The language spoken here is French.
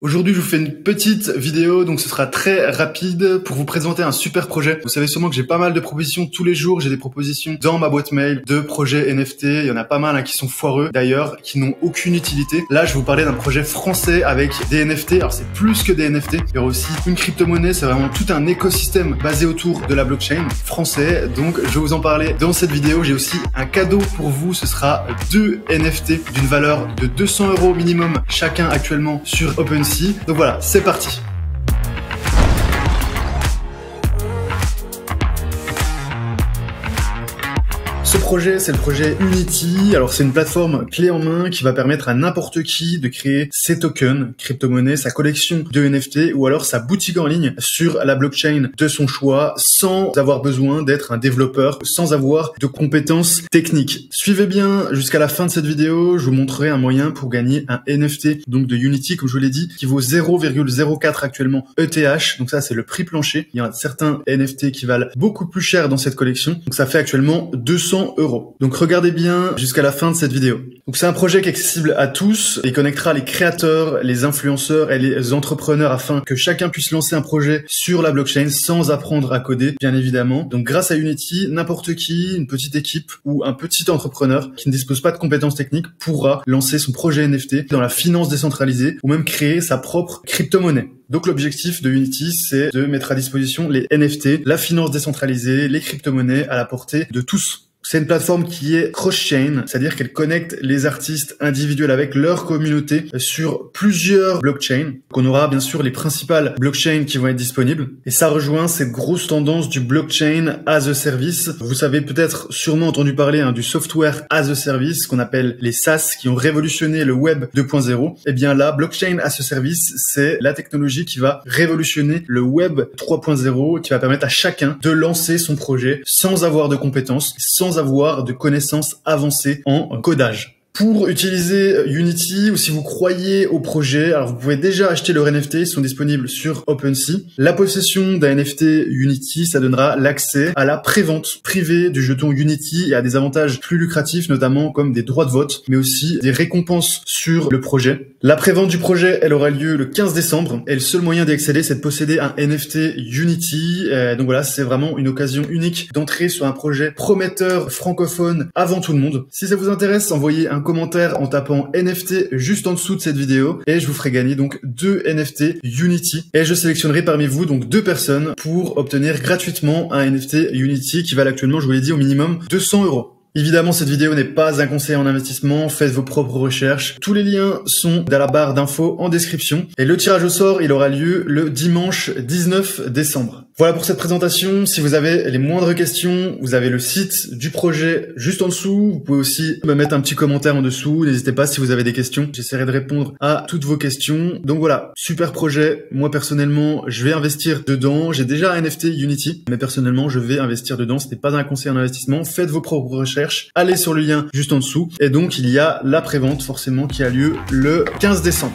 Aujourd'hui, je vous fais une petite vidéo, donc ce sera très rapide pour vous présenter un super projet. Vous savez sûrement que j'ai pas mal de propositions tous les jours. J'ai des propositions dans ma boîte mail de projets NFT. Il y en a pas mal qui sont foireux d'ailleurs, qui n'ont aucune utilité. Là, je vais vous parler d'un projet français avec des NFT. Alors, c'est plus que des NFT. Il y aura aussi une crypto-monnaie. C'est vraiment tout un écosystème basé autour de la blockchain français. Donc, je vais vous en parler dans cette vidéo. J'ai aussi un cadeau pour vous. Ce sera 2 NFT d'une valeur de 200 € minimum chacun actuellement sur OpenSea. Donc voilà, c'est parti. Ce projet, c'est le projet Unity. Alors, c'est une plateforme clé en main qui va permettre à n'importe qui de créer ses tokens, crypto-monnaies, sa collection de NFT ou alors sa boutique en ligne sur la blockchain de son choix sans avoir besoin d'être un développeur, sans avoir de compétences techniques. Suivez bien jusqu'à la fin de cette vidéo. Je vous montrerai un moyen pour gagner un NFT, donc de Unity, comme je vous l'ai dit, qui vaut 0,04 actuellement ETH. Donc ça, c'est le prix plancher. Il y a certains NFT qui valent beaucoup plus cher dans cette collection. Donc ça fait actuellement 200 €. Donc regardez bien jusqu'à la fin de cette vidéo. Donc c'est un projet qui est accessible à tous et connectera les créateurs, les influenceurs et les entrepreneurs afin que chacun puisse lancer un projet sur la blockchain sans apprendre à coder, bien évidemment. Donc grâce à Unity, n'importe qui, une petite équipe ou un petit entrepreneur qui ne dispose pas de compétences techniques pourra lancer son projet NFT dans la finance décentralisée ou même créer sa propre crypto-monnaie. Donc l'objectif de Unity, c'est de mettre à disposition les NFT, la finance décentralisée, les crypto-monnaies à la portée de tous. C'est une plateforme qui est cross-chain, c'est-à-dire qu'elle connecte les artistes individuels avec leur communauté sur plusieurs blockchains. Donc on aura bien sûr les principales blockchains qui vont être disponibles. Et ça rejoint cette grosse tendance du blockchain as a service. Vous savez peut-être sûrement entendu parler du software as a service, qu'on appelle les SaaS, qui ont révolutionné le web 2.0. Eh bien là, blockchain as a service, c'est la technologie qui va révolutionner le web 3.0, qui va permettre à chacun de lancer son projet sans avoir de compétences, sans avoir de connaissances avancées en codage. Pour utiliser Unity ou si vous croyez au projet, alors vous pouvez déjà acheter leurs NFT, ils sont disponibles sur OpenSea. La possession d'un NFT Unity, ça donnera l'accès à la prévente privée du jeton Unity et à des avantages plus lucratifs, notamment comme des droits de vote, mais aussi des récompenses sur le projet. La prévente du projet, elle aura lieu le 15 décembre et le seul moyen d'y accéder, c'est de posséder un NFT Unity. Donc voilà, c'est vraiment une occasion unique d'entrer sur un projet prometteur francophone avant tout le monde. Si ça vous intéresse, envoyez un commentaire en tapant NFT juste en dessous de cette vidéo et je vous ferai gagner donc 2 NFT Unity et je sélectionnerai parmi vous donc 2 personnes pour obtenir gratuitement un NFT Unity qui valent actuellement, je vous l'ai dit, au minimum 200 €. Évidemment, cette vidéo n'est pas un conseil en investissement, faites vos propres recherches. Tous les liens sont dans la barre d'infos en description. Et le tirage au sort, il aura lieu le dimanche 19 décembre. Voilà pour cette présentation. Si vous avez les moindres questions, vous avez le site du projet juste en dessous. Vous pouvez aussi me mettre un petit commentaire en dessous. N'hésitez pas si vous avez des questions. J'essaierai de répondre à toutes vos questions. Donc voilà, super projet. Moi, personnellement, je vais investir dedans. J'ai déjà un NFT Unity, mais personnellement, je vais investir dedans. Ce n'est pas un conseil en investissement. Faites vos propres recherches. Allez sur le lien juste en dessous. Et donc, il y a la prévente forcément qui a lieu le 15 décembre.